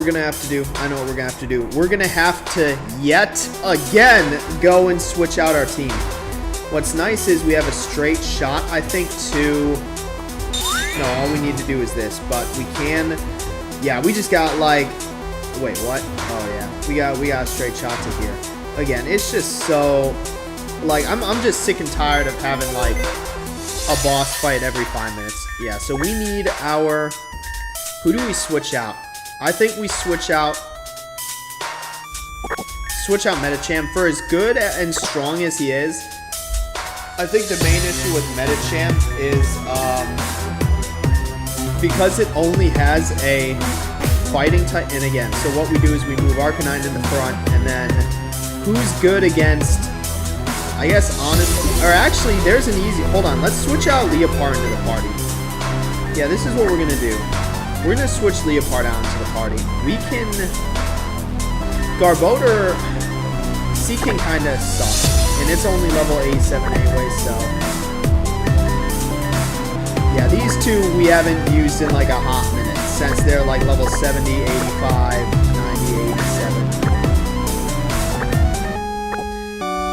We're gonna have to do. I know what we're gonna have to do. We're gonna have to yet again go and switch out our team. What's nice is we have a straight shot, I think, to... No, all we need to do is this, but we can... Yeah, we just got, like... Wait, what? Oh, yeah. We got a straight shot to here. Again, it's just so... Like, I'm just sick and tired of having, like, a boss fight every 5 minutes. Yeah, so we need our... Who do we switch out? I think we switch out Metachamp. For as good and strong as he is, I think the main issue with Metachamp is because it only has a fighting type. And again, so what we do is we move Arcanine in the front, and then who's good against, I guess, honestly, or actually, there's an easy, hold on, let's switch out Leopard into the party. Yeah, this is what we're going to do. We're going to switch Leopard out into the party. We can... Garbodor... Seeking kind of sucks. And it's only level 87 anyway, so... Yeah, these two we haven't used in like a hot minute. Since they're like level 70, 85, 90, 87.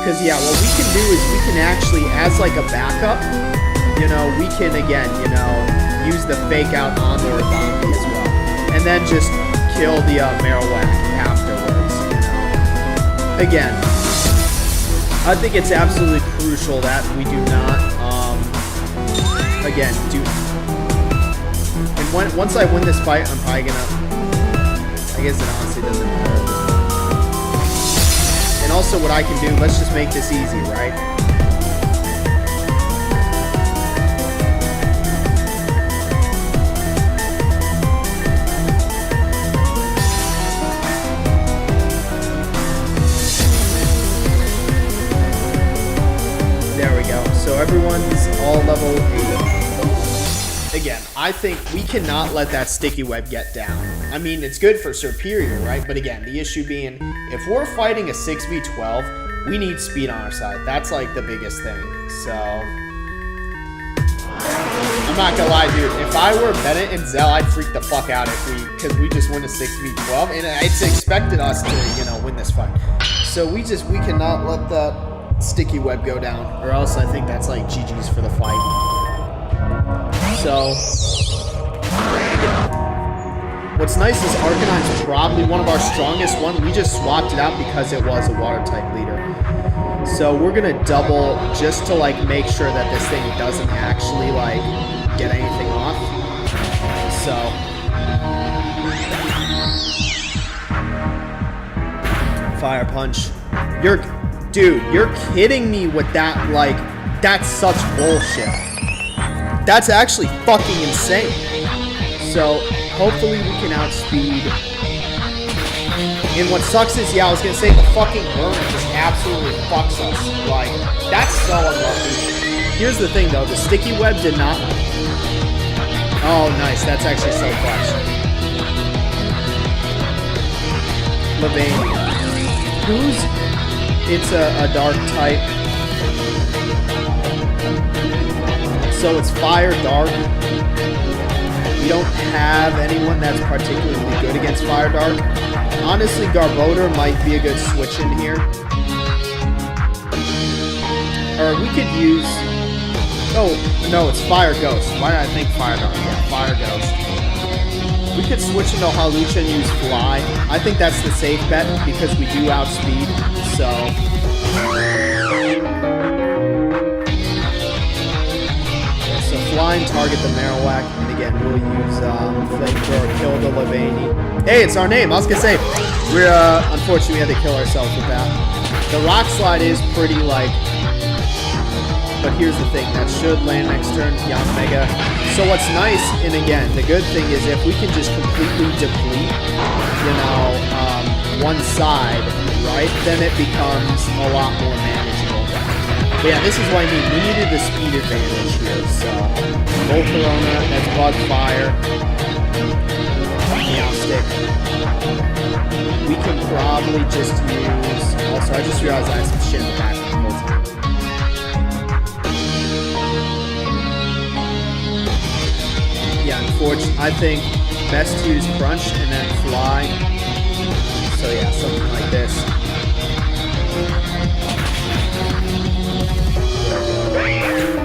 Because yeah, what we can do is we can actually, as like a backup, you know, we can again, you know... use the fake out on the Reborn as well. And then just kill the Marowak afterwards, you know. Again, I think it's absolutely crucial that we do not, again, do... And once I win this fight, I'm probably gonna... I guess it honestly doesn't matter. And also what I can do, let's just make this easy, right? So everyone's all level 80. Again, I think we cannot let that sticky web get down. I mean, it's good for Superior, right? But again, the issue being, if we're fighting a 6v12, we need speed on our side. That's like the biggest thing. So, I'm not gonna lie, dude. If I were Bennett and Zell, I'd freak the fuck out because we just win a 6v12, and it's expected us to, you know, win this fight. So we cannot let the sticky web go down, or else I think that's like GG's for the fight. So, what's nice is Arcanine's probably one of our strongest one. We just swapped it out because it was a water type leader. So we're gonna double just to like make sure that this thing doesn't actually like get anything off. So. Fire Punch. Dude, you're kidding me with that, like, that's such bullshit. That's actually fucking insane. So, hopefully we can outspeed. And what sucks is, yeah, I was gonna say, the fucking Burner just absolutely fucks us. Like, that's so unlucky. Here's the thing, though, the sticky web did not... Oh, nice, that's actually so clutch. Levain. Who's... It's a dark type. So it's fire dark. We don't have anyone that's particularly good against fire dark. Honestly, Garbodor might be a good switch in here. Or we could use... Oh, no, it's fire ghost. Why did I think fire dark? Yeah, fire ghost. We could switch into Hawlucha and use Fly. I think that's the safe bet because we do outspeed. So, Fly and target the Marowak, and again we'll use Flamethrower, kill the Levaini. Hey, it's our name. I was gonna say we're unfortunately we had to kill ourselves with that. The Rock Slide is pretty like, but here's the thing, that should land next turn. Yanmega. So what's nice, and again the good thing is if we can just completely deplete, you know, one side. Right, then it becomes a lot more manageable. But yeah, this is what I mean. We needed the speed advantage here. So, Volcarona, that's Bug Fire. Meowstic. We can probably just use... Also, I just realized I have some shit in the back of the whole time. Yeah, unfortunately, I think best to use crunch and then fly. So yeah, something like this.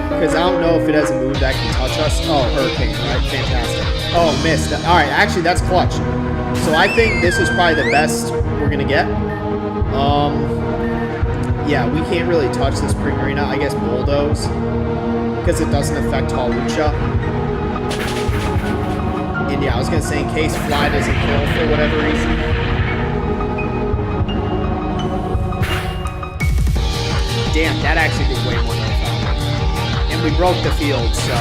Because I don't know if it has a move that can touch us. Oh, Hurricane, right? Fantastic. Oh, missed. Alright, actually, that's clutch. So I think this is probably the best we're going to get. Yeah, we can't really touch this Primarina. I guess Bulldoze. Because it doesn't affect Hawlucha. And yeah, I was going to say, in case Fly doesn't kill for whatever reason. Damn, that actually did way more than I thought. And we broke the field, so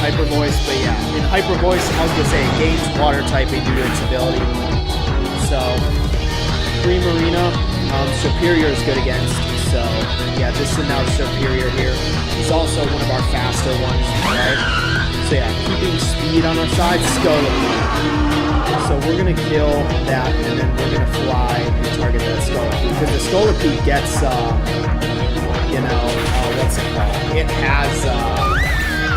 Hyper Voice, but yeah. In Hyper Voice, I was going to say it gains water typing due to its ability. So, Primarina, Superior is good against. So, yeah, this is now Superior here. He's also one of our faster ones, right? So yeah, keeping speed on our side, Scolipede. So we're going to kill that, and then we're going to fly and target that Scolipede. Because the Scolipede gets, you know, what's it called? It has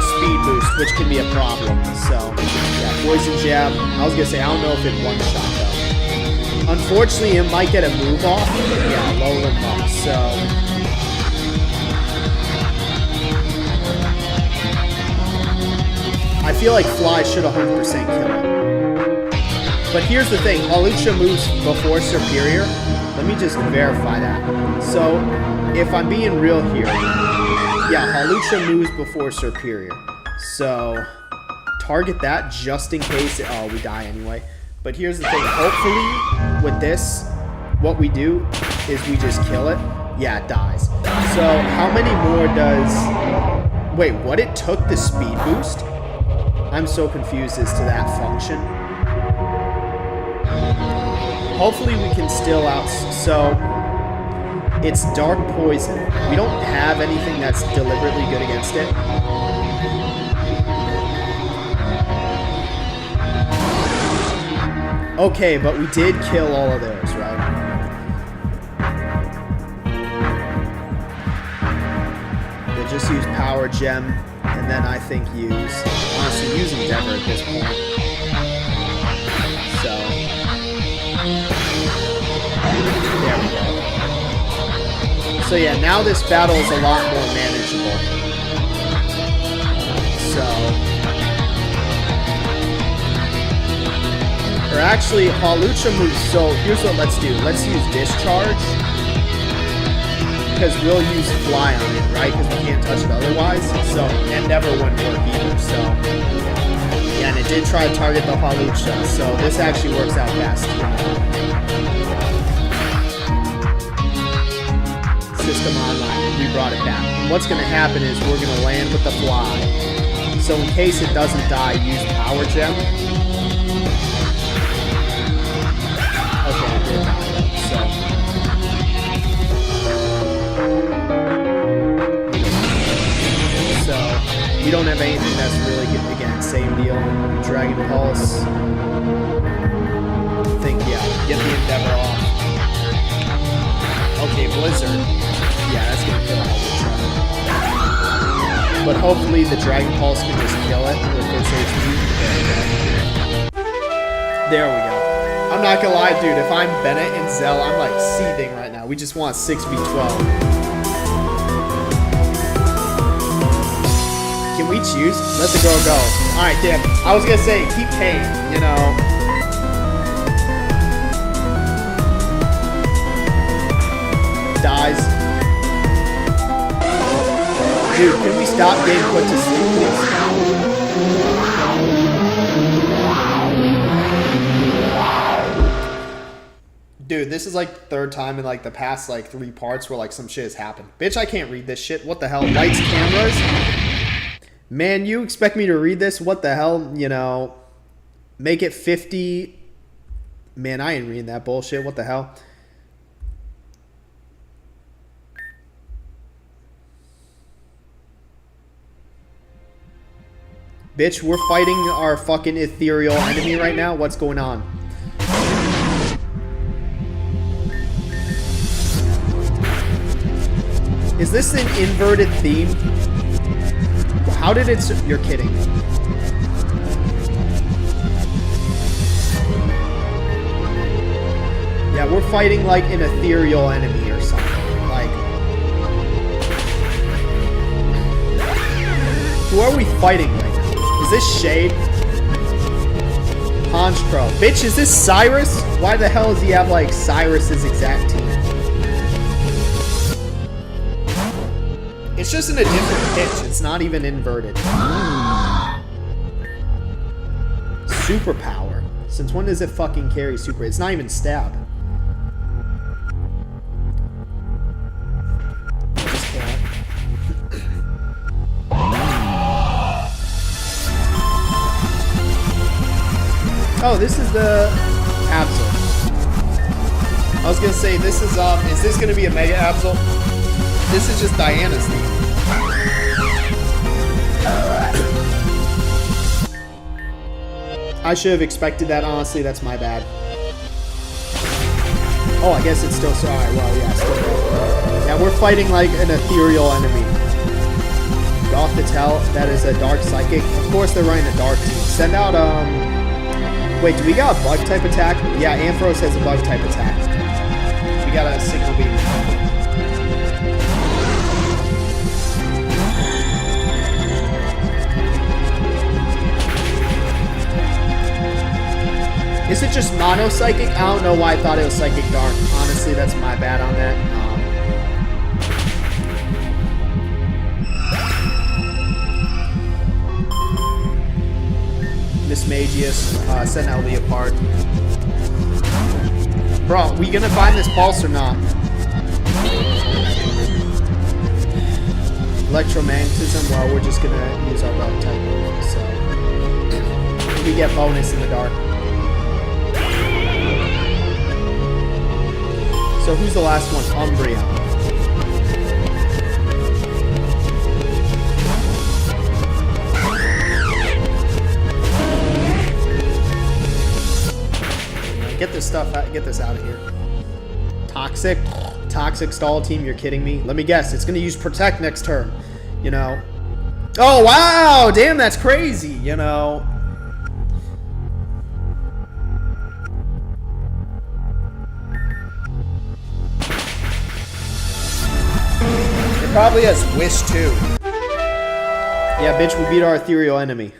speed boost, which can be a problem. So, yeah, Poison Jab. I was going to say, I don't know if it one-shot, though. Unfortunately, it might get a move off. Yeah, low limb up, so... I feel like Fly should 100% kill it. But here's the thing, Hawlucha moves before Superior. Let me just verify that. So, if I'm being real here, yeah, Hawlucha moves before Superior. So, target that just in case, oh, we die anyway. But here's the thing, hopefully, with this, what we do is we just kill it. Yeah, it dies. So, how many more does... Wait, what? It took the speed boost? I'm so confused as to that function. Hopefully we can still out... So, it's Dark Poison. We don't have anything that's deliberately good against it. Okay, but we did kill all of those, right? We'll just use Power Gem, and then I think honestly, use Endeavor at this point. So, there we go. So yeah, now this battle is a lot more manageable. Or actually, Hawlucha moves, so here's what let's do. Let's use Discharge. Because we'll use Fly on it, right? Because we can't touch it otherwise. So, Endeavor wouldn't work either, so. Yeah, and it did try to target the Hawlucha, so this actually works out best. System online, we brought it back. And what's going to happen is we're going to land with the Fly. So in case it doesn't die, use Power Gem. Okay, it did die, so. We don't have anything that's really good. Again, same deal. Dragon Pulse. I think, yeah, get the Endeavor off. Okay, Blizzard. Yeah, that's going to kill Hawlucha. But hopefully the Dragon Pulse can just kill it with its HP. There we go. I'm not going to lie, dude. If I'm Bennett and Zell, I'm like seething right now. We just want 6v12. Can we choose? Let the girl go. Alright, damn. I was gonna say, keep paying, you know. Dies. Dude, can we stop getting put to sleep, please? Dude, this is like the third time in like the past like 3 parts where like some shit has happened. Bitch, I can't read this shit. What the hell? Lights, cameras? Man, you expect me to read this? What the hell? You know, make it 50. Man, I ain't reading that bullshit. What the hell? Bitch, we're fighting our fucking ethereal enemy right now. What's going on? Is this an inverted theme? How did it... You're kidding. we're fighting like an ethereal enemy or something. Like, who are we fighting right now? Is this Shade? Honchkrow. Bitch, is this Cyrus? Why the hell does he have like Cyrus's exact team? It's just in a different pitch. It's not even inverted. Superpower. Since when does it fucking carry super? It's not even stab. Just can't. Oh, this is the Absol. I was gonna say this is this gonna be a Mega Absol? This is just Diana's theme. I should have expected that, honestly. That's my bad. Oh, I guess it's still so. Alright, well, yeah, still bad. Yeah, we're fighting like an ethereal enemy. Goth to tell, that is a dark psychic. Of course, they're running a dark team. Send out, wait, do we got a bug type attack? Yeah, Ampharos has a bug type attack. We got a signal beam. Is it just mono psychic? I don't know why I thought it was psychic dark. Honestly, that's my bad on that. Miss Magius, send out Leopard. Bro, we gonna find this pulse or not? Electromagnetism, well, we're just gonna use our bug type. So we get bonus in the dark. So who's the last one? Umbreon. Get this stuff out. Get this out of here. Toxic. Toxic stall team. You're kidding me. Let me guess. It's gonna use Protect next turn. You know. Oh wow! Damn, that's crazy. You know. Probably has Wish too. Yeah, bitch, we beat our ethereal enemy.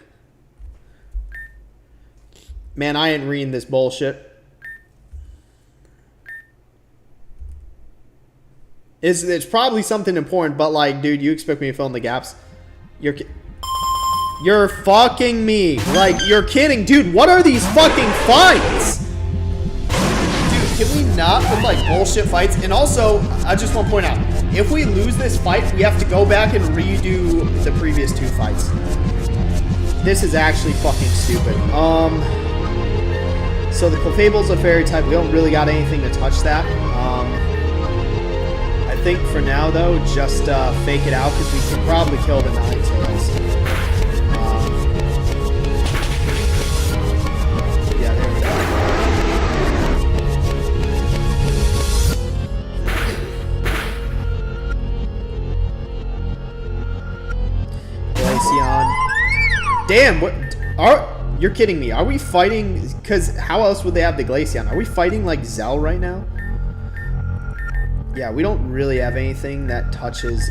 Man, I ain't reading this bullshit. It's probably something important, but like, dude, you expect me to fill in the gaps? You're fucking me. Like, you're kidding. Dude, what are these fucking fights? Dude, can we not with like bullshit fights? And also, I just want to point out, if we lose this fight, we have to go back and redo the previous two fights. This is actually fucking stupid. So the Clefable's a fairy type. We don't really got anything to touch that. I think for now, though, just fake it out, because we can probably kill the Ninetales. Yeah, there we go. Damn, what? You're kidding me. Are we fighting? Because how else would they have the Glaceon? Are we fighting like Zell right now? Yeah, we don't really have anything that touches,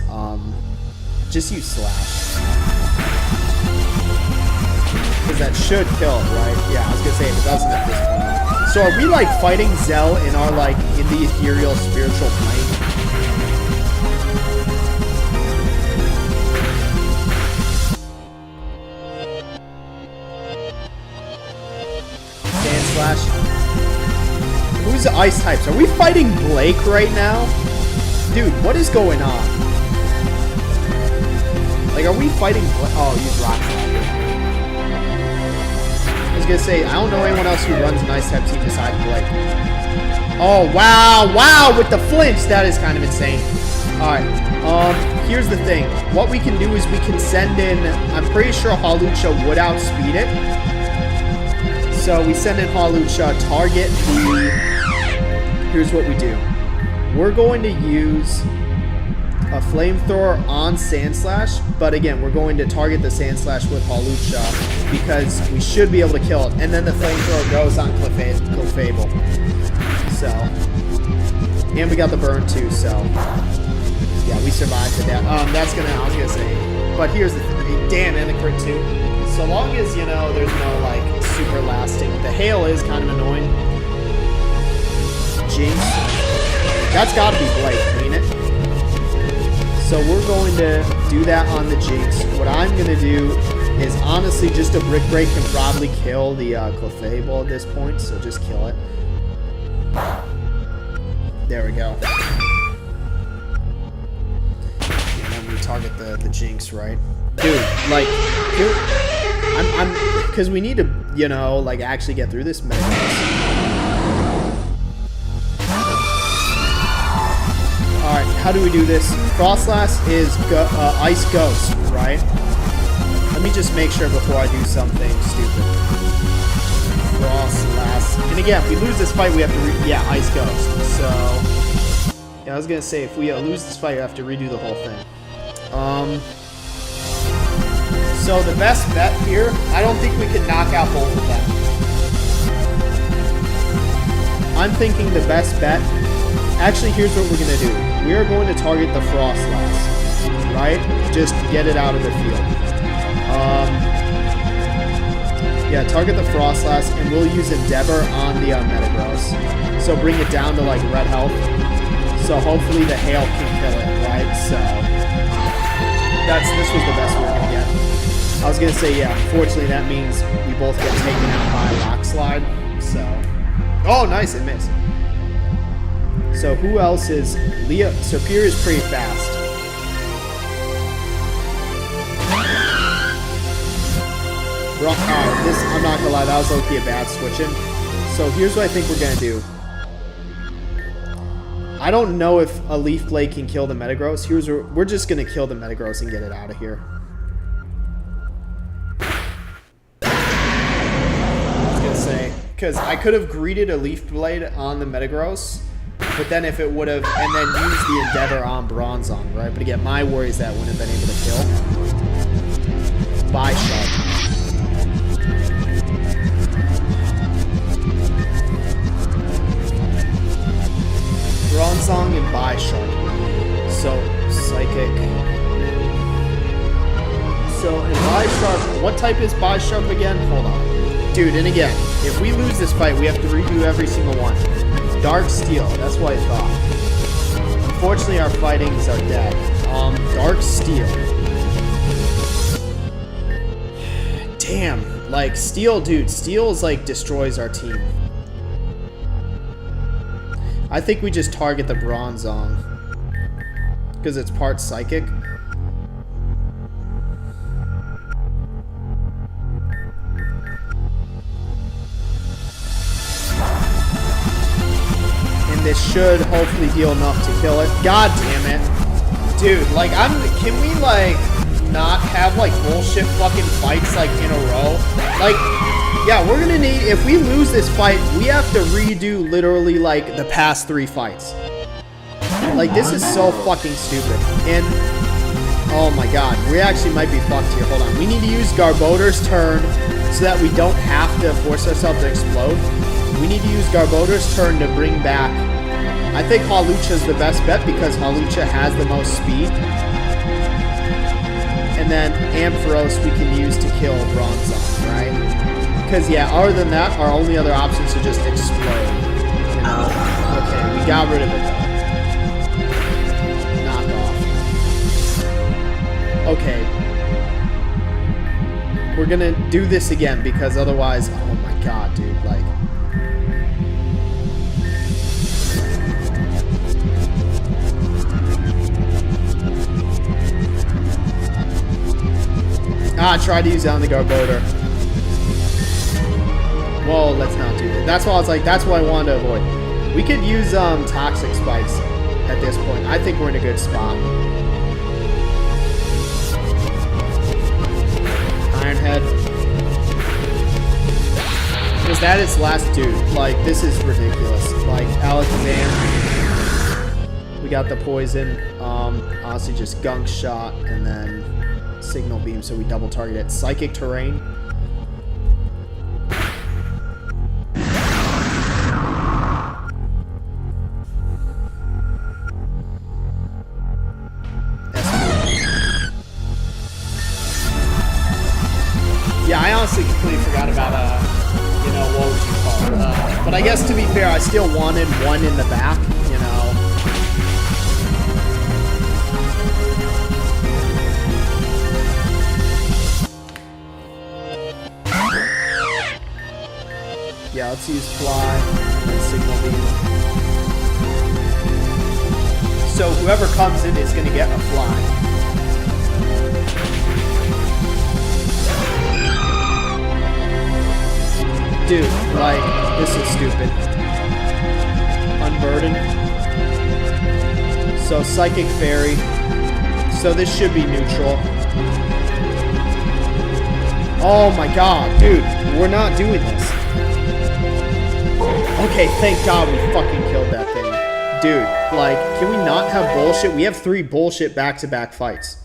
just use Slash. Because that should kill it, right? Yeah, I was gonna say if it doesn't at this point. So are we like fighting Zell in our like, in the ethereal spiritual plane? Who's the ice types? Are we fighting Blake right now? Dude, what is going on? Like, are we fighting Blake? Oh, use Rock Slide. I was gonna say, I don't know anyone else who runs an ice type team besides Blake. Oh, wow, wow, with the flinch. That is kind of insane. Alright, here's the thing. What we can do is we can send in, I'm pretty sure Hawlucha would outspeed it. So we send in Hawlucha, target the... Here's what we do. We're going to use a flamethrower on Sandslash, but again, we're going to target the Sandslash with Hawlucha because we should be able to kill it. And then the flamethrower goes on Clefable. So... And we got the burn too, so yeah, we survived the death. That's gonna, I was gonna say, but here's the thing, damn, and the crit too. So long as, you know, there's no like super lasting. The hail is kind of annoying. Jinx. That's gotta be Blake, ain't it? So we're going to do that on the Jinx. What I'm gonna do is honestly just a Brick Break can probably kill the Clefable at this point, so just kill it. There we go. And then we target the Jinx, right? Dude, like, dude, I'm because we need to, you know, like actually get through this Metagross. Alright, how do we do this? Frostlass is Ice Ghost, right? Let me just make sure before I do something stupid. Frostlass. And again, if we lose this fight, we have to yeah, Ice Ghost. So, yeah, I was gonna say, if we lose this fight, we have to redo the whole thing. So the best bet here, I don't think we can knock out both of them. I'm thinking the best bet, actually here's what we're gonna do. We are going to target the Frostlass, right? Just get it out of the field. Yeah, target the Frostlass, and we'll use Endeavor on the Metagross. So bring it down to like red health. So hopefully the hail can kill it, right? So this was the best we're gonna get. I was gonna say, yeah, unfortunately that means we both get taken out by Rock Slide. So, oh nice, it missed. So who else is Leah? Serperior is pretty fast. This, I'm not gonna lie, that was okay, a bad switching. So here's what I think we're gonna do. I don't know if a Leaf Blade can kill the Metagross. Here's where we're just gonna kill the Metagross and get it out of here. I was gonna say, because I could have greeted a Leaf Blade on the Metagross, but then if it would have, and then used the Endeavor on Bronzong, right? But again, my worry is that wouldn't have been able to kill. Bye, Shark. Bronzong and Bisharp. So, Psychic. So, in Bisharp, what type is Bisharp again? Hold on. Dude, and again, if we lose this fight, we have to redo every single one. Dark Steel, that's what I thought. Unfortunately, our fightings are dead. Dark Steel. Damn, like, Steel, dude, Steel's like, destroys our team. I think we just target the Bronzong because it's part Psychic. And this should hopefully deal enough to kill it. God damn it. Dude, like, can we, like, not have, like, bullshit fucking fights, like, in a row? Like, yeah, we're gonna need, if we lose this fight, we have to redo literally, like, the past 3 fights. Like, this is so fucking stupid. And, oh my god, we actually might be fucked here. Hold on. We need to use Garbodor's turn so that we don't have to force ourselves to explode. We need to use Garbodor's turn to bring back, I think Hawlucha's the best bet because Hawlucha has the most speed. And then Ampharos we can use to kill Bronzong, right? Because, yeah, other than that, our only other option is to just explode. You know? Okay, we got rid of it, though. Knock off. Okay. We're gonna do this again, because otherwise... Oh, my God, dude. Like... Try to use that on the Garbodor. Well, let's not do that. That's why I was like, that's what I wanted to avoid. We could use Toxic Spikes at this point. I think we're in a good spot. Iron Head. Is that its last dude? Like, this is ridiculous. Like, Alakazam. We got the poison. Honestly, just Gunk Shot and then Signal Beam, so we double target it. Psychic Terrain. fair, I still wanted one in the back, you know. Yeah, let's use fly and signal beam. So whoever comes in is going to get a fly. Dude, like, this is stupid. Unburden. So Psychic Fairy. So this should be neutral. Oh my god, dude, we're not doing this. Okay, thank God we fucking killed that thing. Dude, like, can we not have bullshit? We have 3 bullshit back-to-back fights.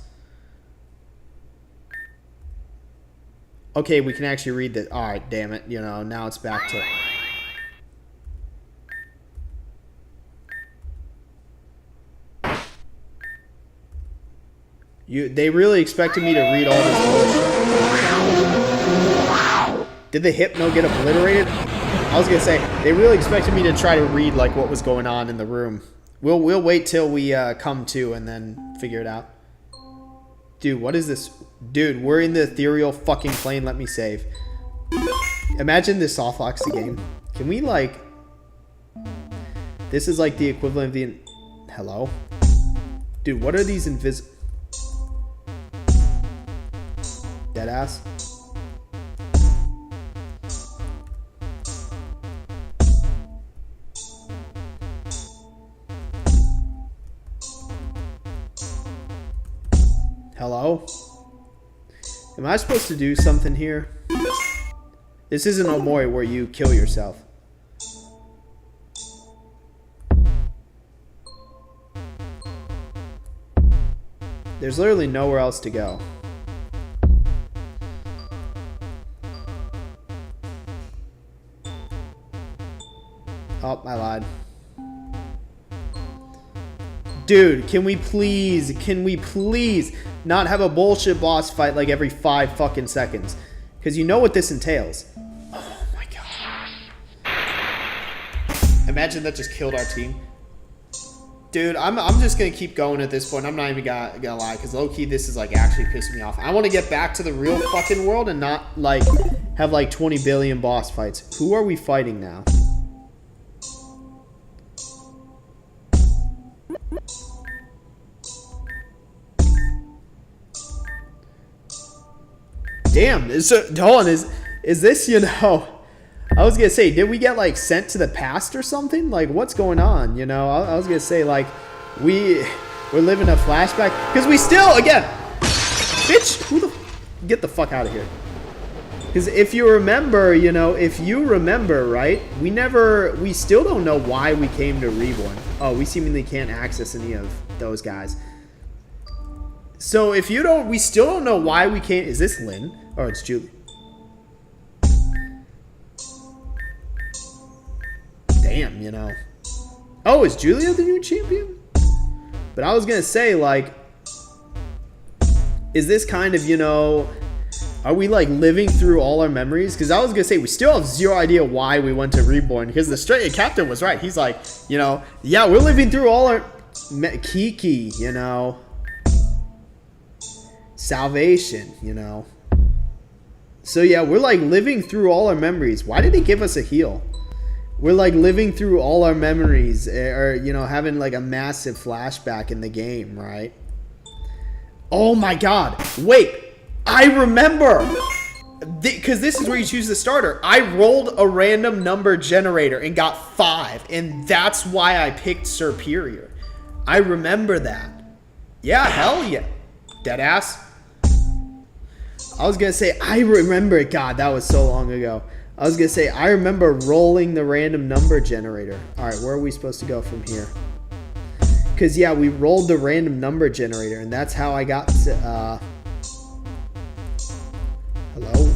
Okay, we can actually read this. Alright, damn it. You know, now it's back to... They really expected me to read all this bullshit. Did the Hypno get obliterated? I was gonna say, they really expected me to try to read, like, what was going on in the room. We'll wait till we come to and then figure it out. Dude, what is this? Dude, we're in the ethereal fucking plane. Let me save. Imagine this Softloxy game. Can we, like... This is, like, the equivalent of the... Hello? Dude, what are these invisible... Deadass? Hello? Am I supposed to do something here? This isn't Omori where you kill yourself. There's literally nowhere else to go. Oh, I lied. Dude, can we please not have a bullshit boss fight like every 5 fucking seconds? Because you know what this entails. Oh my god. Imagine that just killed our team. Dude, I'm just gonna keep going at this point. I'm not even gonna lie, because low-key this is like actually pissing me off. I want to get back to the real fucking world and not like have like 20 billion boss fights. Who are we fighting now? Damn, hold on, is this, you know, I was gonna say, did we get like sent to the past or something? Like, what's going on? You know, I was gonna say, like, we're living a flashback, because we still, again, bitch, get the fuck out of here. Because if you remember, you know, right, we still don't know why we came to Reborn. Oh, we seemingly can't access any of those guys. So if you don't, we still don't know why we came. Is this Lynn? Oh, it's Julie. Damn, you know. Oh, is Julia the new champion? But I was gonna say, like, is this kind of, you know, are we like living through all our memories? Because I was gonna say we still have zero idea why we went to Reborn. Because the straight captain was right. He's like, you know, yeah, we're living through all our Kiki, you know. Salvation, you know. So yeah, we're like living through all our memories. Why did he give us a heal? We're like living through all our memories, or, you know, having like a massive flashback in the game, right? Oh my god, wait, I remember, because this is where you choose the starter. I rolled a random number generator and got 5, and that's why I picked Superior. I remember that. Yeah, hell yeah. Deadass. I was gonna say, I remember, god, that was so long ago. I was gonna say, I remember rolling the random number generator. Alright, where are we supposed to go from here? Because, yeah, we rolled the random number generator, and that's how I got to, hello?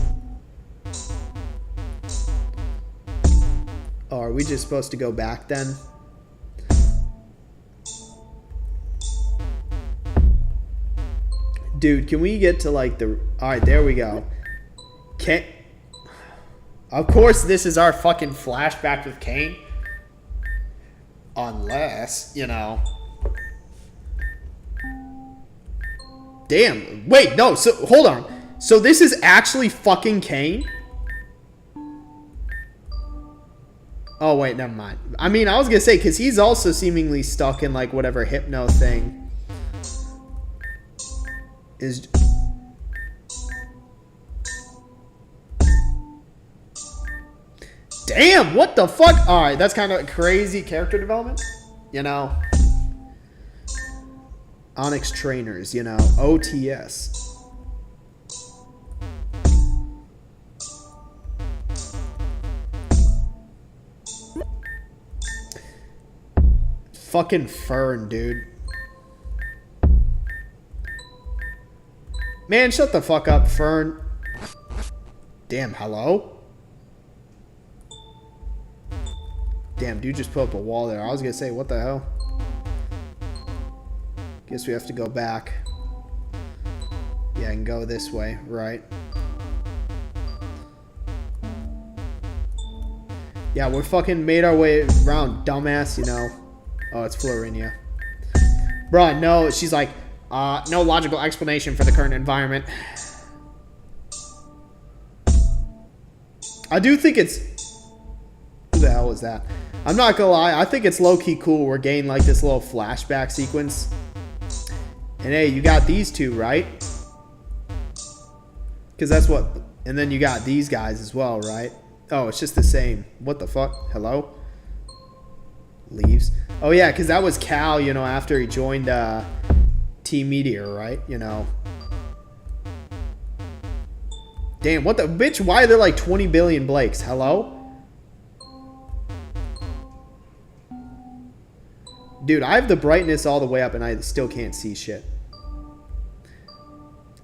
Oh, are we just supposed to go back then? Dude, can we get to, like, the... Alright, there we go. Of course, this is our fucking flashback with Kane. Unless, you know. Damn. Wait, no. So, hold on. So this is actually fucking Kane? Oh, wait, never mind. I mean, I was gonna say, because he's also seemingly stuck in, like, whatever hypno thing is... Damn, what the fuck? Alright, that's kind of crazy character development. You know. Onyx Trainers, you know. OTS. Fucking Fern, dude. Man, shut the fuck up, Fern. Damn, hello? Damn, dude just put up a wall there. I was gonna say, what the hell? Guess we have to go back. Yeah, I can go this way, right? Yeah, we fucking made our way around, dumbass, you know. Oh, it's Florinia. Bruh, no, she's like, no logical explanation for the current environment. I do think it's... Who the hell was that? I'm not gonna lie, I think it's low-key cool we're getting like this little flashback sequence. And hey, you got these two, right? Because that's what... And then you got these guys as well, right? Oh, it's just the same. What the fuck? Hello? Leaves. Oh yeah, because that was Cal, you know, after he joined Team Meteor, right? You know. Damn, what the... Bitch, why are there like 20 billion Blakes? Hello? Dude, I have the brightness all the way up and I still can't see shit.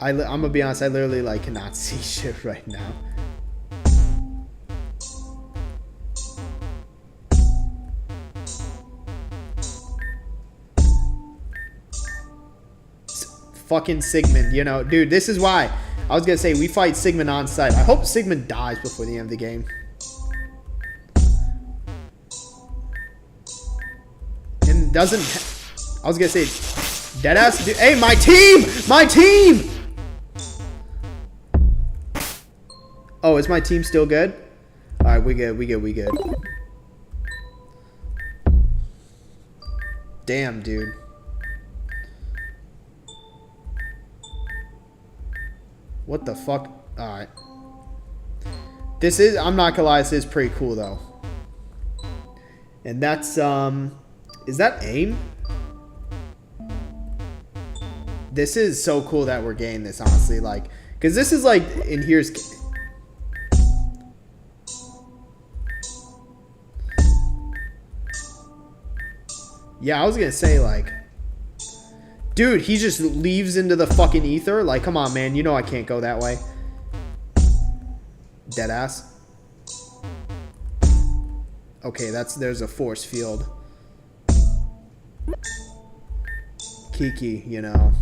I'm gonna be honest, I literally like cannot see shit right now. Fucking Sigmund, you know. Dude, this is why. I was gonna say, we fight Sigmund on site. I hope Sigmund dies before the end of the game. And doesn't... I was gonna say, deadass... Dude, hey, my team! My team! Oh, is my team still good? Alright, we good, we good, we good. Damn, dude. What the fuck? Alright. This is, I'm not gonna lie, this is pretty cool though. And that's, is that AIM? This is so cool that we're getting this, honestly. Like, because this is like, and here's... Yeah, I was gonna say, like... Dude, he just leaves into the fucking ether? Like, come on, man. You know I can't go that way. Deadass. Okay, there's a force field. Kiki, you know.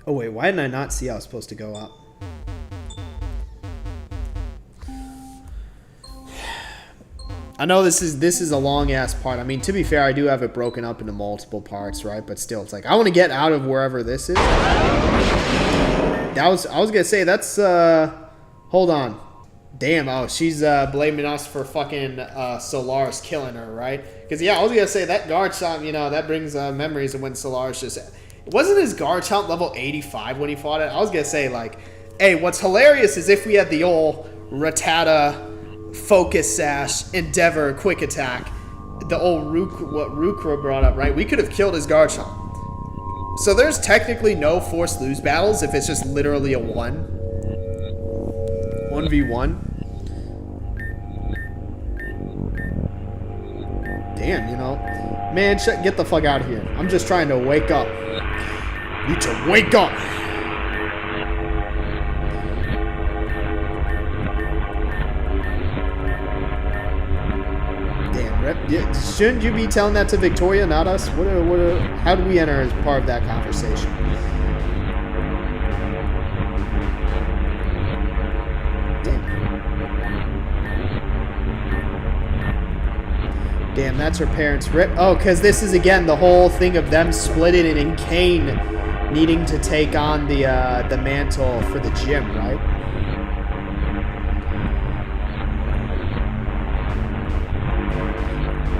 Oh, wait. Why didn't I not see I was supposed to go up? I know this is a long ass part. I mean, to be fair, I do have it broken up into multiple parts, right? But still, it's like I want to get out of wherever this is. I was gonna say that's hold on. Damn, oh, she's blaming us for fucking Solaris killing her, right? Because yeah, I was gonna say that guard shot, you know, that brings memories of when Solaris just... Wasn't his guard shot level 85 when he fought it? I was gonna say, like, hey, what's hilarious is if we had the old Rattata Focus Sash, Endeavor, Quick Attack, the old what Rukra brought up, right? We could have killed his guard shot. So there's technically no forced lose battles if it's just literally a 1v1. Damn, you know. Man, get the fuck out of here. I'm just trying to wake up. Need to wake up. Shouldn't you be telling that to Victoria, not us? How do we enter as part of that conversation? Damn, that's her parents' rip. Oh, because this is, again, the whole thing of them splitting and Kane needing to take on the mantle for the gym, right?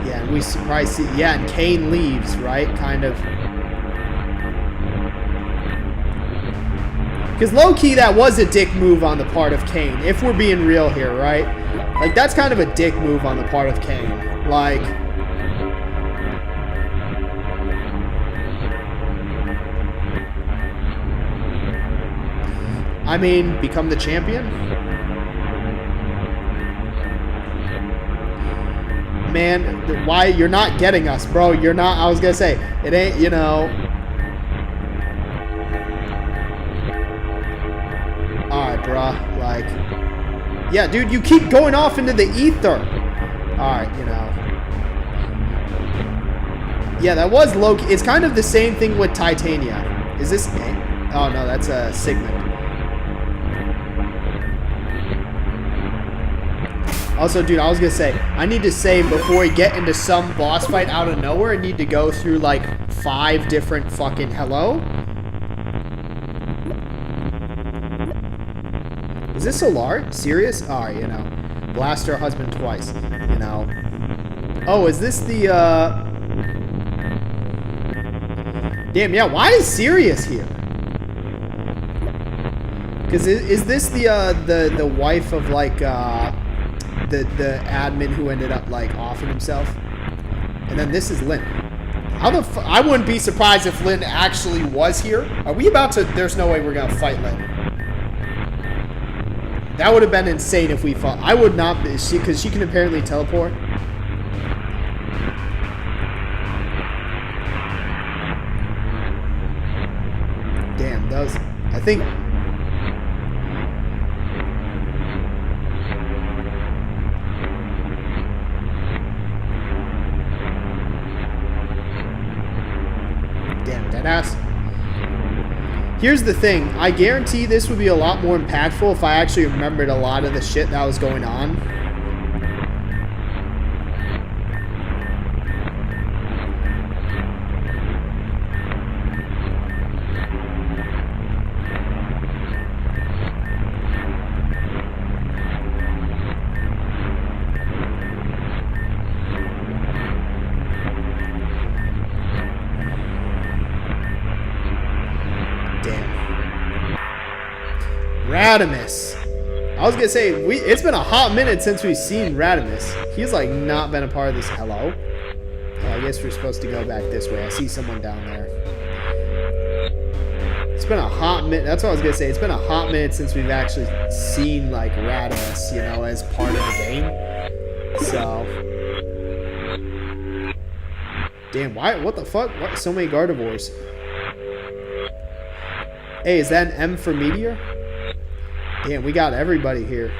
Yeah, and we surprise see. Yeah, and Kane leaves, right? Kind of. Because low-key, that was a dick move on the part of Kane, if we're being real here, right? Like, that's kind of a dick move on the part of Kane. Like... I mean, become the champion? Man, why? You're not getting us, bro. You're not... I was gonna say, it ain't, you know... Alright, bruh. Like... Yeah, dude, you keep going off into the ether. Alright, you know. Yeah, that was low-key. It's kind of the same thing with Titania. Is this... Oh, no, that's a Sigmund. Also, dude, I was gonna say, I need to save before we get into some boss fight out of nowhere. I need to go through, like, 5 different fucking... Hello? Is this Solar? Serious? Alright, you know. Blast her husband twice. You know. Oh, is this the, Damn, yeah, why is Sirius here? Because is this the wife of, like, the admin who ended up, like, offing himself? And then this is Lynn. How the I wouldn't be surprised if Lynn actually was here. Are we about to... There's no way we're gonna fight Lynn. That would have been insane if we fought. I would not... Because she can apparently teleport. Damn, those... I think... Ass. Here's the thing. I guarantee this would be a lot more impactful if I actually remembered a lot of the shit that was going on. Radimus. I was gonna say, it's been a hot minute since we've seen Radimus. He's like not been a part of this. Hello? Oh, I guess we're supposed to go back this way. I see someone down there. It's been a hot minute. That's what I was gonna say. It's been a hot minute since we've actually seen like Radimus, you know, as part of the game. So. Damn, why? What the fuck? What? So many Gardevoirs. Hey, is that an M for Meteor? Damn, we got everybody here.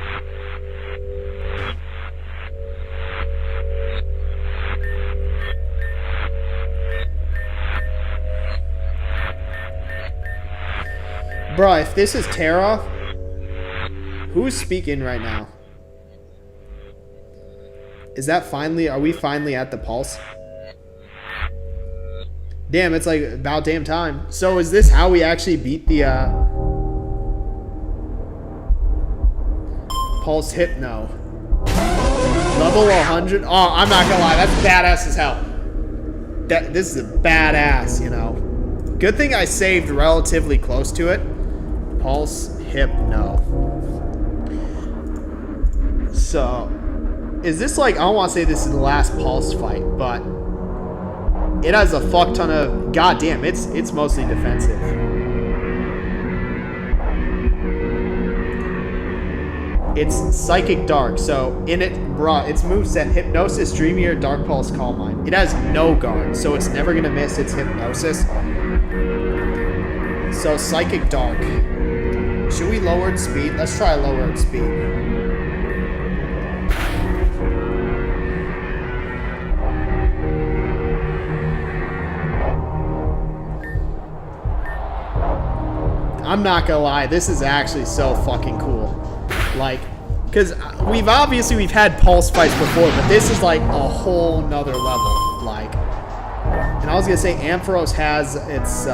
Bruh, if this is Terra, who's speaking right now? Is that finally... Are we finally at the Pulse? Damn, it's like about damn time. So is this how we actually beat the... Pulse Hypno. Level 100. Oh, I'm not gonna lie. That's badass as hell. This is a badass, you know. Good thing I saved relatively close to it. Pulse Hypno. So, is this like... I don't want to say this is the last Pulse fight, but... It has a fuck ton of... God damn, it's mostly defensive. It's Psychic Dark, so in it, bruh, its moveset, Hypnosis, Dream Ear, Dark Pulse, Calm Mind. It has no guard, so it's never gonna miss its Hypnosis. So Psychic Dark. Should we lower its speed? Let's try lower its speed. I'm not gonna lie, this is actually so fucking cool. Like, Because we've had pulse fights before, but this is like a whole nother level. Like, and I was gonna say Ampharos has its.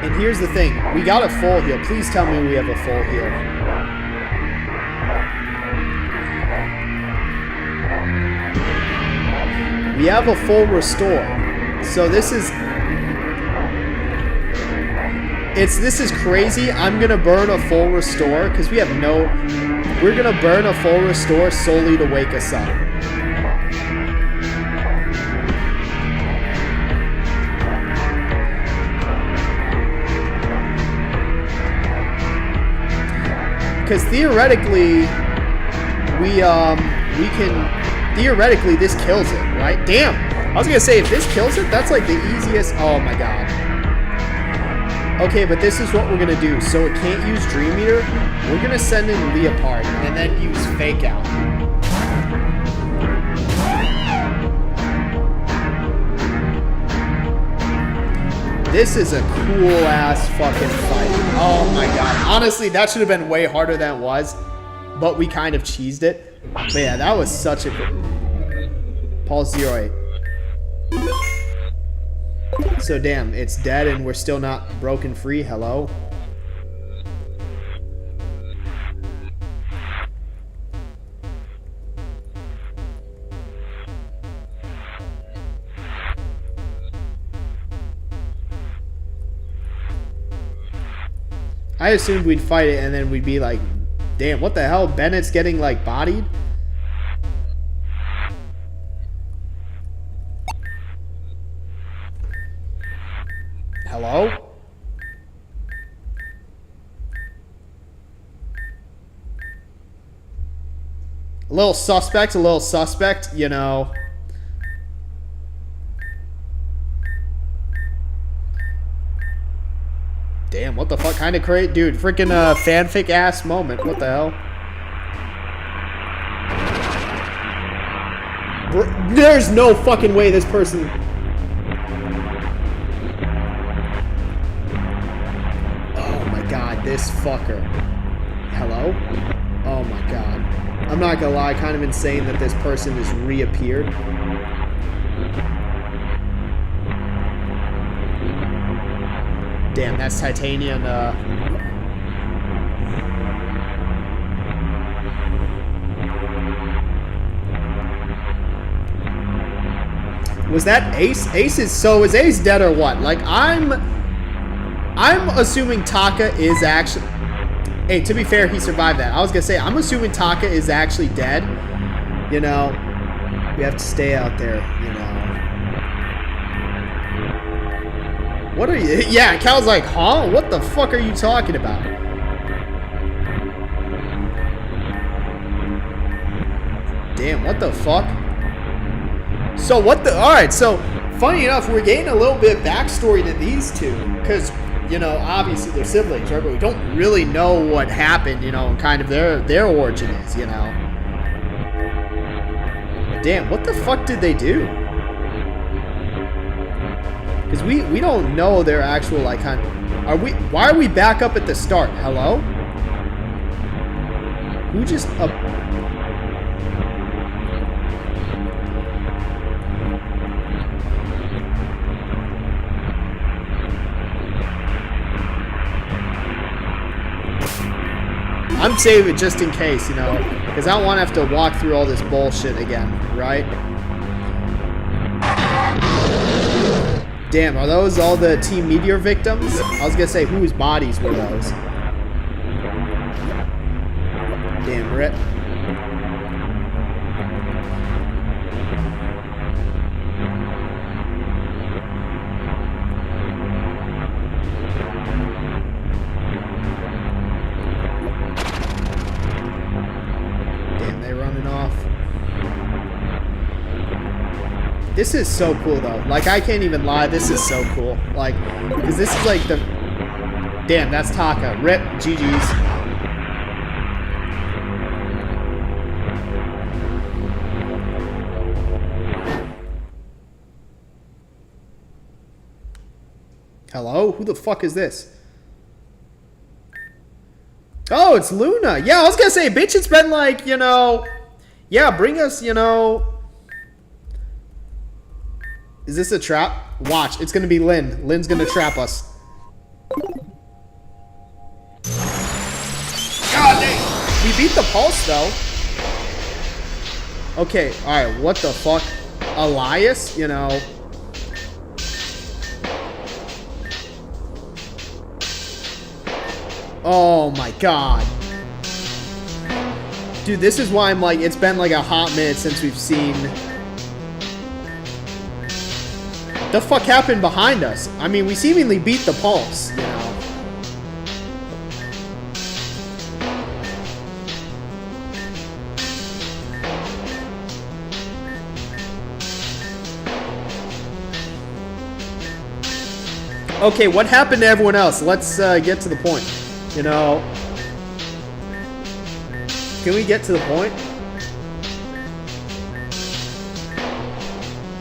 And here's the thing: we got a full heal. Please tell me we have a full heal. We have a full restore. So this is crazy. I'm gonna burn a full restore because we're gonna burn a full restore solely to wake us up. Because theoretically theoretically this kills it, right? Damn. I was gonna say, if this kills it, that's like the easiest. Oh my god. Okay, but this is what we're gonna do. So it can't use Dream Eater. We're gonna send in Leopard and then use Fake Out. This is a cool ass fucking fight. Oh my god. Honestly, that should have been way harder than it was, but we kind of cheesed it. But yeah, that was such a cool. Pulse 08. So damn, it's dead and we're still not broken free. Hello? I assumed we'd fight it and then we'd be like, damn, what the hell? Bennett's getting like bodied? Hello? A little suspect, you know. Damn, what the fuck? Kind of crazy. Dude, freaking fanfic ass moment. What the hell? There's no fucking way this person... God, this fucker. Hello? Oh my god. I'm not gonna lie, kind of insane that this person has reappeared. Damn, that's Titanian, Was that Ace? Is Ace dead or what? Like, I'm assuming Taka is actually... Hey, to be fair, he survived that. I was gonna say, I'm assuming Taka is actually dead. You know, we have to stay out there, you know. What are you... Yeah, Cal's like, huh? What the fuck are you talking about? Damn, what the fuck? So, what the... Alright, so, funny enough, we're getting a little bit of backstory to these two. Because... You know, obviously they're siblings, right? But we don't really know what happened, you know, and kind of their origin is, you know. Damn, what the fuck did they do? Because we don't know their actual, like, kind of... Why are we back up at the start? Hello? Who just... I'm saving it just in case, you know, because I don't want to have to walk through all this bullshit again, right? Damn, are those all the Team Meteor victims? I was gonna say, whose bodies were those? Damn, rip. This is so cool, though. Like, I can't even lie. This is so cool. Like, because this is like the... Damn, that's Taka. Rip. GG's. Hello? Who the fuck is this? Oh, it's Luna. Yeah, I was gonna say, bitch, it's been like, you know... Yeah, bring us, you know... Is this a trap? Watch, it's gonna be Lynn. Lynn's gonna trap us. God dang! We beat the pulse, though. Okay, alright, what the fuck? Elias, you know... Oh my god. Dude, this is why I'm like, it's been like a hot minute since we've seen... The fuck happened behind us? I mean, we seemingly beat the pulse, you know? Okay, what happened to everyone else? Let's get to the point. You know... Can we get to the point?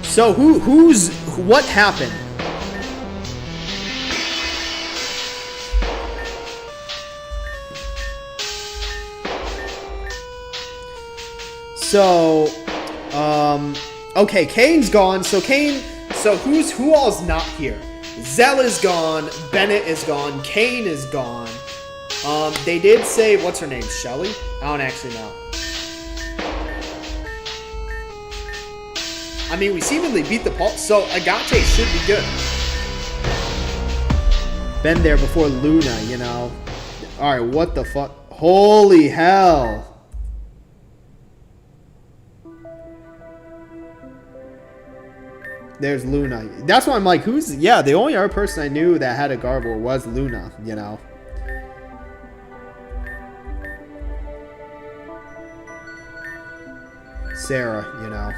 So, what happened? So, okay, Kane's gone. So who all's not here? Zell is gone, Bennett is gone, Kane is gone. They did say, what's her name, Shelly? I don't actually know. I mean, we seemingly beat the pulse, so Agate should be good. Been there before Luna, you know. Alright, what the fuck? Holy hell. There's Luna. That's why I'm like, who's... Yeah, the only other person I knew that had a Gardevoir was Luna, you know. Sarah, you know.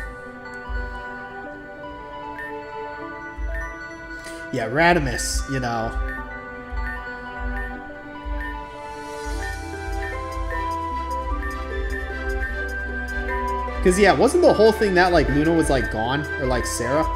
Yeah, Radimus, you know. Because, yeah, wasn't the whole thing that, like, Luna was, like, gone? Or, like, Sarah?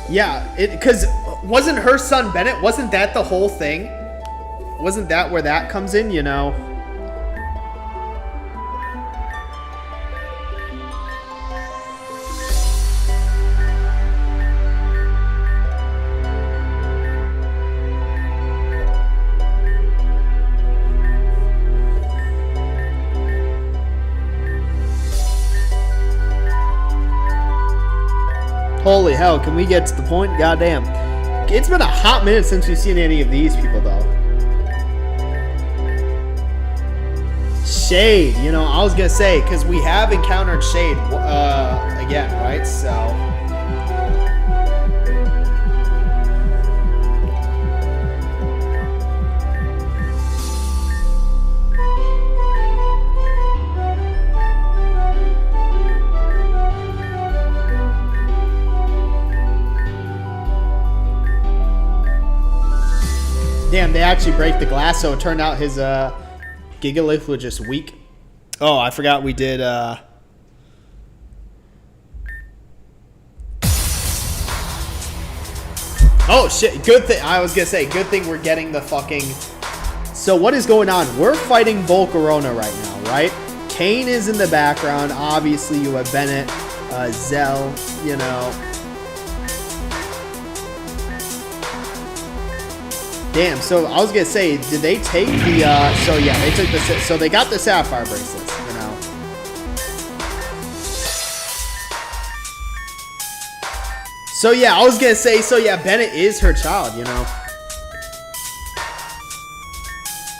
Yeah, because wasn't her son Bennett, wasn't that the whole thing? Wasn't that where that comes in, you know? Holy hell, can we get to the point? Goddamn. It's been a hot minute since we've seen any of these people, though. Shade, you know, I was gonna say, because we have encountered Shade again, right? So... Damn, they actually break the glass, so it turned out his Gigalith was just weak. Oh, I forgot we did... Oh, shit. Good thing. I was going to say, good thing we're getting the fucking... So what is going on? We're fighting Volcarona right now, right? Kane is in the background. Obviously, you have Bennett, Zell, you know... Damn, so I was gonna say, did they take the, so yeah, they took the, so they got the Sapphire bracelets, you know. So yeah, I was gonna say, so yeah, Bennett is her child, you know.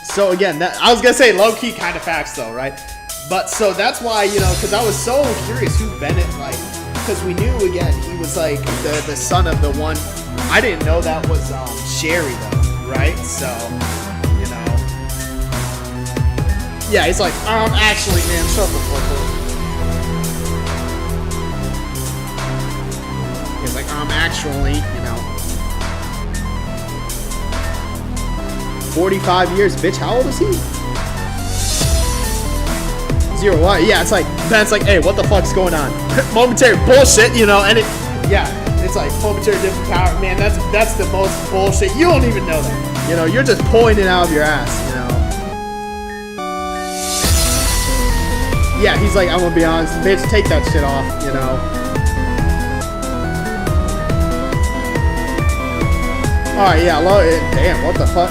So again, that, I was gonna say low-key kind of facts though, right? But so that's why, you know, because I was so curious who Bennett, like, because we knew, again, he was like the son of the one, I didn't know that was Sherry though. Right, so, you know. Yeah, he's like, actually, man, shut the fuck up. He's like, actually, you know. 45 years, bitch. How old is he? Zero what? Yeah, it's like, Ben's like, hey, what the fuck's going on? Momentary bullshit, you know, and it's like momentary different power. Man, that's the most bullshit. You don't even know that. You know, you're just pulling it out of your ass, you know. Yeah, he's like, I'm gonna be honest, bitch, take that shit off, you know. Alright, yeah, damn, what the fuck?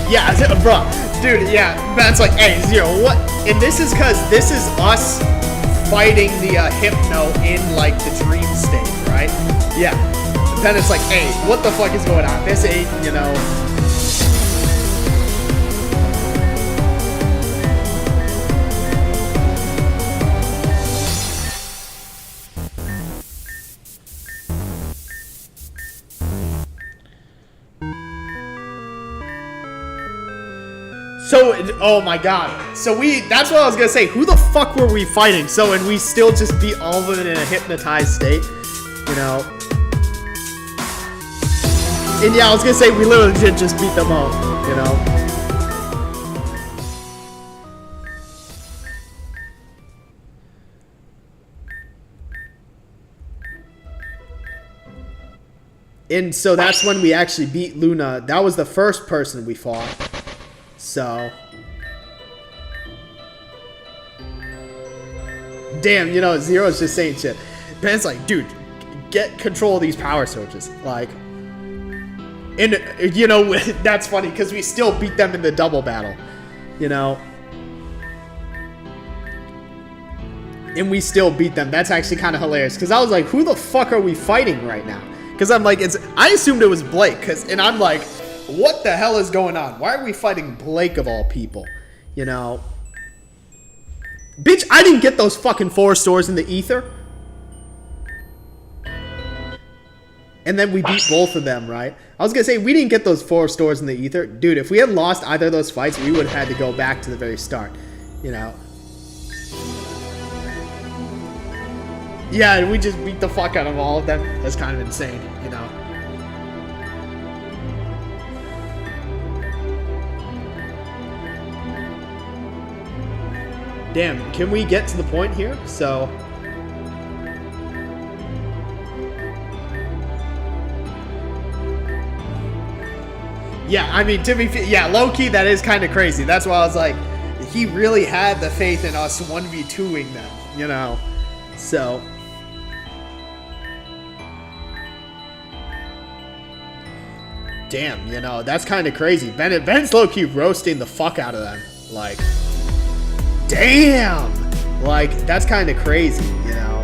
Yeah, bro, dude, yeah, Ben's like, hey, Zero, what? And this is because this is us fighting the Hypno in, like, the dream state, right? Yeah. Ben is like, hey, what the fuck is going on? This ain't, you know. So, oh my god. So that's what I was gonna say. Who the fuck were we fighting? So, and we still just beat all of them in a hypnotized state, you know. And yeah, I was gonna say, we literally did just beat them all, you know. And so that's when we actually beat Luna. That was the first person we fought. So. Damn, you know, Zero's just saying shit. Ben's like, dude, get control of these power surges. Like. And, you know, that's funny because we still beat them in the double battle. You know. And we still beat them. That's actually kind of hilarious. Because I was like, who the fuck are we fighting right now? Because I'm like, I assumed it was Blake. And I'm like, what the hell is going on? Why are we fighting Blake of all people? You know. Bitch, I didn't get those fucking 4 stores in the ether. And then we beat both of them, right? I was going to say, we didn't get those 4 stores in the ether. Dude, if we had lost either of those fights, we would have had to go back to the very start. You know. Yeah, we just beat the fuck out of all of them. That's kind of insane, you know. Damn, can we get to the point here? So. Yeah, I mean, to be fair, yeah, low-key, that is kind of crazy. That's why I was like, he really had the faith in us 1v2ing them, you know. So. Damn, you know, that's kind of crazy. Ben's low-key roasting the fuck out of them. Like, damn! Like, that's kind of crazy, you know.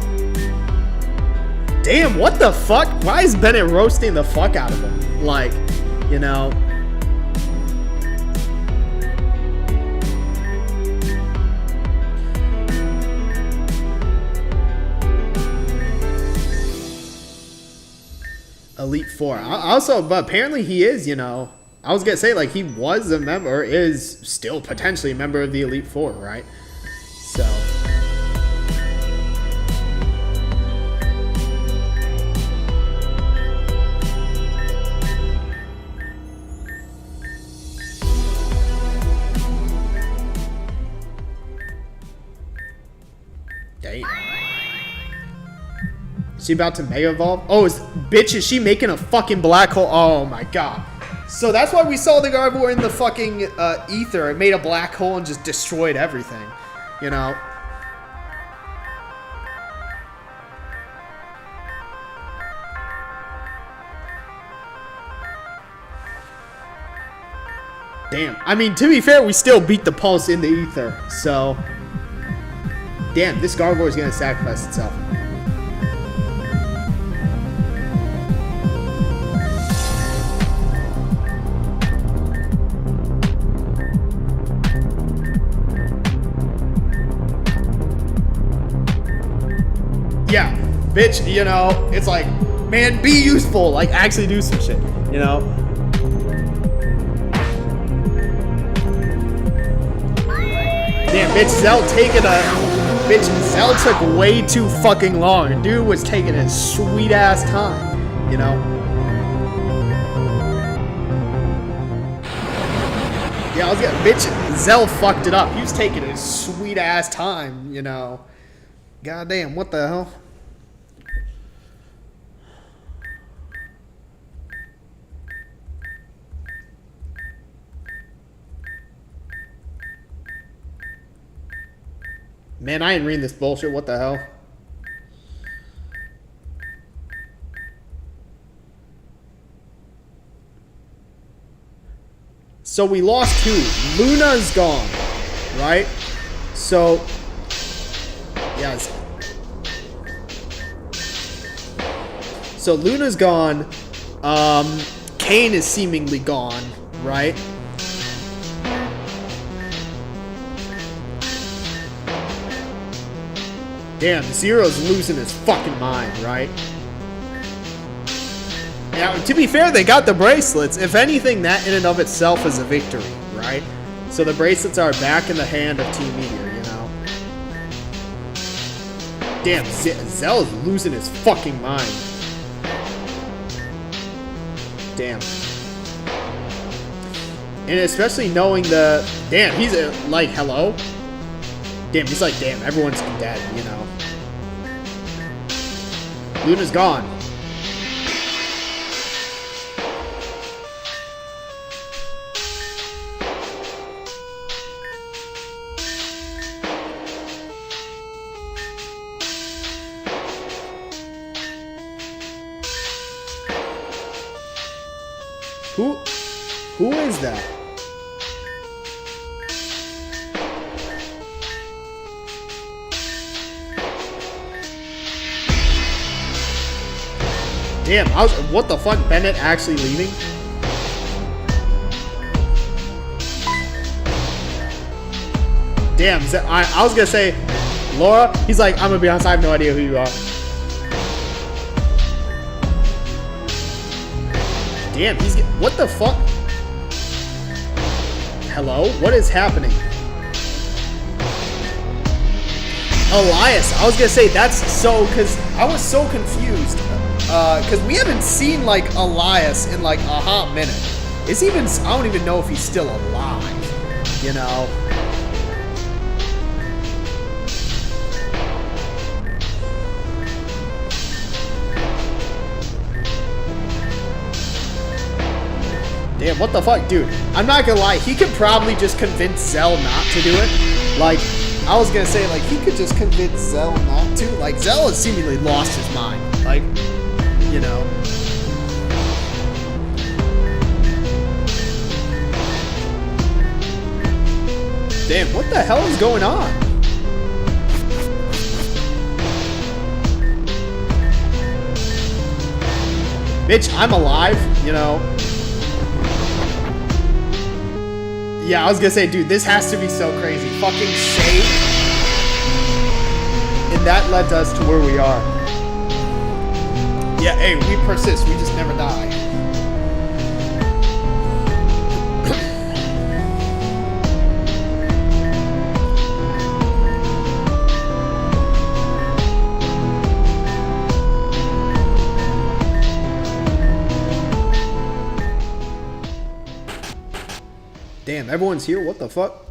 Damn, what the fuck? Why is Bennett roasting the fuck out of him? Like, you know. Elite Four. Also, but apparently he is, you know. I was gonna say, like, he was a member, is still potentially a member of the Elite Four, right? So. Dang. Is she about to Mega Evolve? Oh, bitch, is she making a fucking black hole? Oh my god. So that's why we saw the Gardevoir in the fucking ether. It made a black hole and just destroyed everything. You know? Damn. I mean, to be fair, we still beat the Pulse in the ether. So. Damn, this Gardevoir is going to sacrifice itself. Yeah, bitch, you know, it's like, man, be useful, like, actually do some shit, you know? Damn, bitch, Zell taking a... Bitch, Zell took way too fucking long. Dude was taking his sweet ass time, you know? Yeah, I was getting... Bitch, Zell fucked it up. He was taking his sweet ass time, you know? Goddamn, what the hell? Man, I ain't reading this bullshit. What the hell? So we lost two. Luna's gone, right? So, yes. So Luna's gone. Kane is seemingly gone, right? Damn, Zero's losing his fucking mind, right? Now, to be fair, they got the bracelets. If anything, that in and of itself is a victory, right? So the bracelets are back in the hand of Team Meteor, you know? Damn, Zell is losing his fucking mind. Damn. And especially knowing the... Damn, he's like, hello? Damn, he's like, damn, everyone's dead, you know? Luna's gone. Who is that? Damn, what the fuck? Bennett actually leaving? Damn, I was gonna say, Laura, he's like, I'm gonna be honest, I have no idea who you are. Damn, what the fuck? Hello? What is happening? Elias, I was gonna say, that's so, because I was so confused. Because we haven't seen, like, Elias in, like, a hot minute. I don't even know if he's still alive, you know? Damn, what the fuck? Dude, I'm not gonna lie, he could probably just convince Zell not to do it. Like, I was gonna say, like, he could just convince Zell not to. Like, Zell has seemingly lost his mind. Like, you know. Damn, what the hell is going on? Bitch, I'm alive, you know. Yeah, I was gonna say, dude, this has to be so crazy. Fucking save. And that led us to where we are. Yeah, hey, we persist. We just never die. Damn, everyone's here? What the fuck?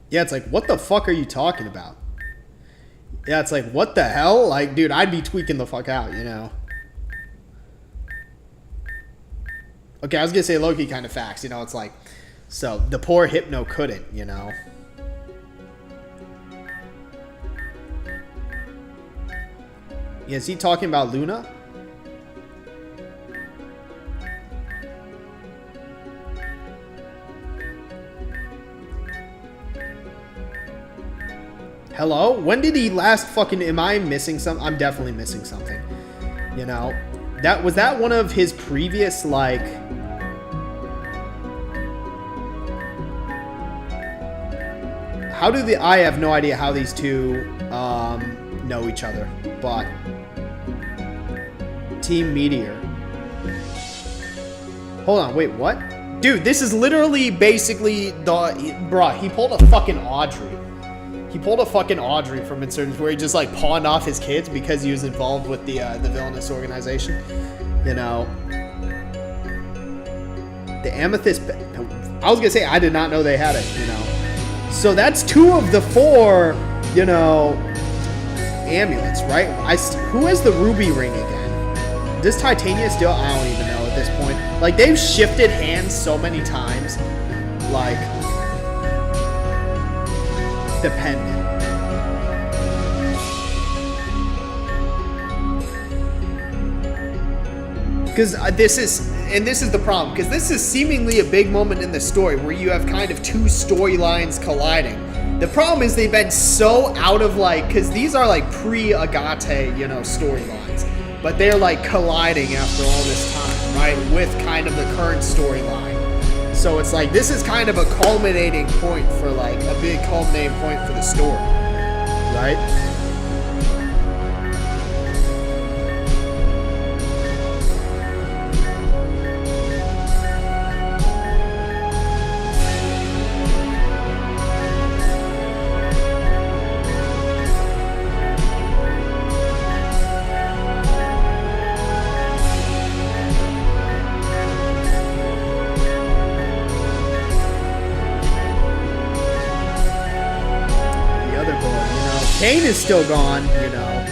Yeah, it's like, what the fuck are you talking about? Yeah, it's like, what the hell? Like, dude, I'd be tweaking the fuck out, you know? Okay, I was gonna say low-key kind of facts, you know? It's like, so, the poor Hypno couldn't, you know? Yeah, is he talking about Luna? Hello? When did he last fucking... Am I missing something? I'm definitely missing something. You know? Was that one of his previous, like... How do I have no idea how these two, know each other. But... Team Meteor. Hold on, wait, what? Dude, this is literally basically bruh, he pulled a fucking Audrey. He pulled a fucking Audrey from Insurgents where he just like pawned off his kids because he was involved with the villainous organization. You know. The Amethyst, I was gonna say, I did not know they had it, you know. So that's 2 of the 4, you know, amulets, right? Who has the ruby ring again? Does Titania still? I don't even know at this point. Like, they've shifted hands so many times. Like, dependent. Because this is the problem, because this is seemingly a big moment in the story where you have kind of 2 storylines colliding. The problem is they've been so out of, like, because these are like pre-Agate, you know, storylines, but they're like colliding after all this time, right, with kind of the current storyline. So it's like, this is kind of a culminating point for, like, a big culminating point for the story, right? Kane is still gone, you know.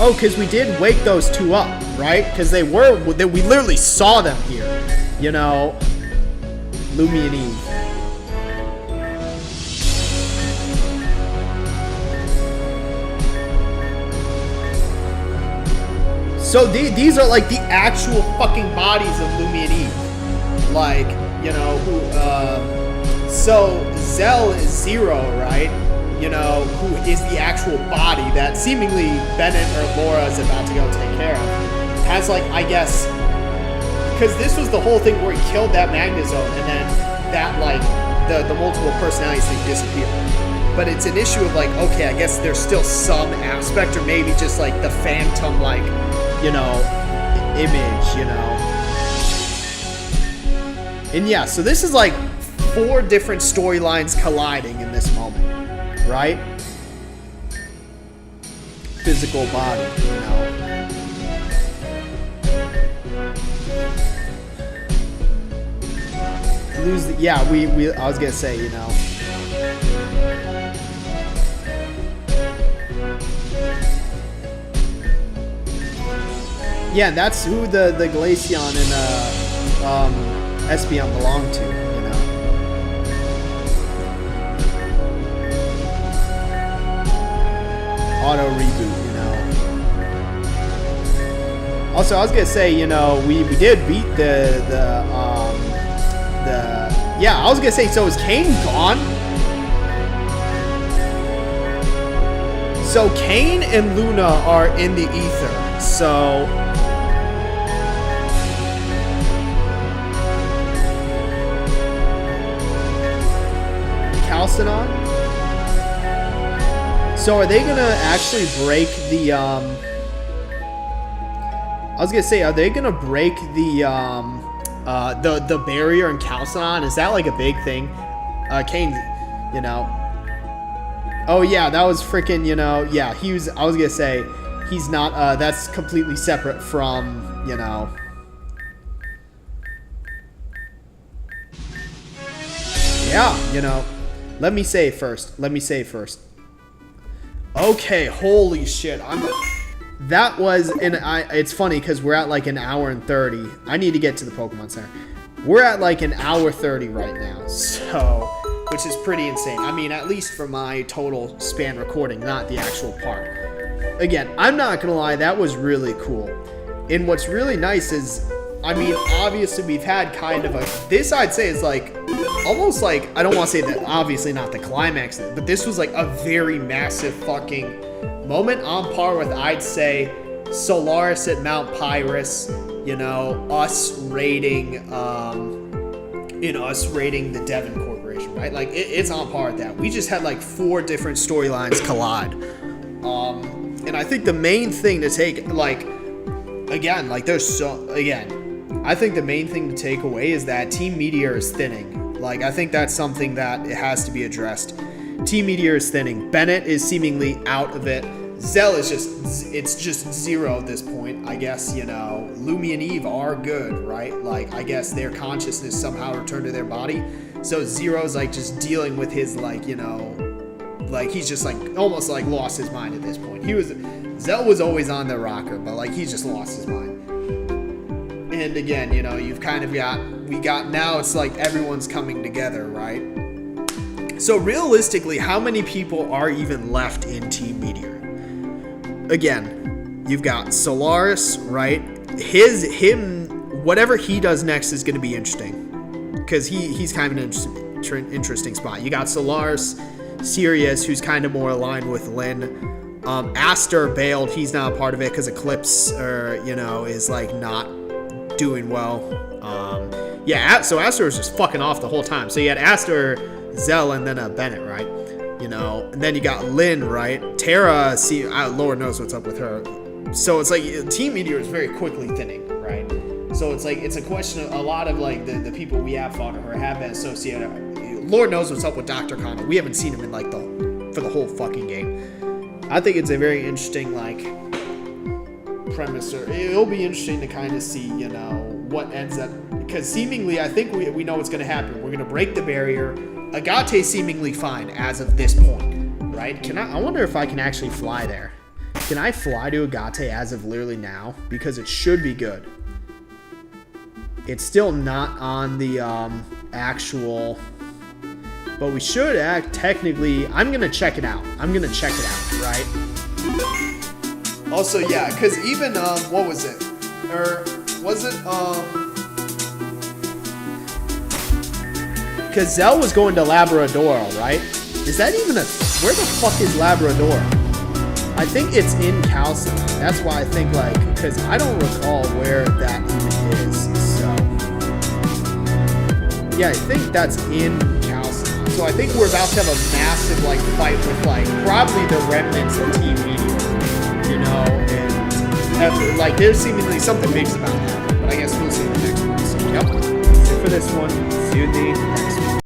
Oh, because we did wake those 2 up, right? Because we literally saw them here, you know. Lumi and Eve. So these are like the actual fucking bodies of Lumi and Eve. Like, you know, so Zell is Zero, right? You know, who is the actual body that seemingly Bennett or Laura is about to go take care of. Has, like, I guess, because this was the whole thing where he killed that Magnezone and then that, like, the multiple personalities thing disappeared. But it's an issue of, like, okay, I guess there's still some aspect, or maybe just, like, the phantom, like, you know, image, you know. And yeah, so this is like 4 different storylines colliding in this moment, right? Physical body, you know. Yeah, I was gonna say, you know. Yeah, that's who the Glaceon and Espeon belong to, you know. Auto reboot, you know. Also, I was gonna say, you know, we did beat yeah, I was gonna say, so is Kane gone? So Kane and Luna are in the ether, so Calcinon? So are they gonna actually break the I was gonna say, are they gonna break the barrier in Calcinon? Is that like a big thing? Kane, you know. Oh yeah, that was freaking, you know, yeah, I was gonna say, he's not, that's completely separate from, you know. Yeah, you know. Let me say first. Okay, holy shit. That was, it's funny because we're at like an hour and 30. I need to get to the Pokemon Center. We're at like an hour 30 right now, so, which is pretty insane. I mean, at least for my total span recording, not the actual part. Again, I'm not gonna lie, that was really cool. And what's really nice is, I mean, obviously we've had kind of this I'd say is like, almost like, I don't want to say that, obviously not the climax, but this was like a very massive fucking moment on par with, I'd say, Solaris at Mount Pyrus, you know, us raiding the Devon Corporation, right? Like, it's on par with that. We just had like 4 different storylines collide And I think the main thing to take, like, again, like there's so, again, I think the main thing to take away is that Team Meteor is thinning. Like, I think that's something that it has to be addressed. Team Meteor is thinning. Bennett is seemingly out of it. Zell is it's just zero at this point. I guess, you know, Lumi and Eve are good, right? Like, I guess their consciousness somehow returned to their body. So Zero's like just dealing with his, like, you know, like he's just like almost like lost his mind at this point. Zell was always on the rocker, but like he's just lost his mind. And again, you know, you've kind of got now it's like everyone's coming together, right? So realistically, how many people are even left in Team Meteor? Again, you've got Solaris, right? Whatever he does next is going to be interesting because he's kind of an interesting spot. You got Solaris, Sirius, who's kind of more aligned with Lynn. Aster bailed. He's not a part of it because Eclipse, you know, is like not doing well. So Aster was just fucking off the whole time. So you had Aster, Zell, and then Bennett, right? You know, and then you got Lynn, right? Tara, Lord knows what's up with her. So it's like Team Meteor is very quickly thinning, right? So it's like it's a question of a lot of like the people we have fought or have been associated. Lord knows what's up with Dr. Connor. We haven't seen him in like for the whole fucking game. I think it's a very interesting like premise, or it'll be interesting to kind of see, you know, what ends up, because seemingly I think we know what's going to happen. We're going to break the barrier. Agate's seemingly fine as of this point, right? I wonder if I can actually fly there. Can I fly to Agate as of literally now? Because it should be good. It's still not on the actual, but we should technically. I'm gonna check it out. Right? Also, yeah, because even what was it? Or was it because Zell was going to Labrador, right? Is that even where the fuck is Labrador? I think it's in Calcina. That's why I think, like, because I don't recall where that even is. So, yeah, I think that's in Calcina. So I think we're about to have a massive, like, fight with, like, probably the remnants of Team Meteor, you know, and after, like, there's seemingly something big's about to happen. But I guess we'll see in the next one. So, yep, that's it for this one. See you in the next one.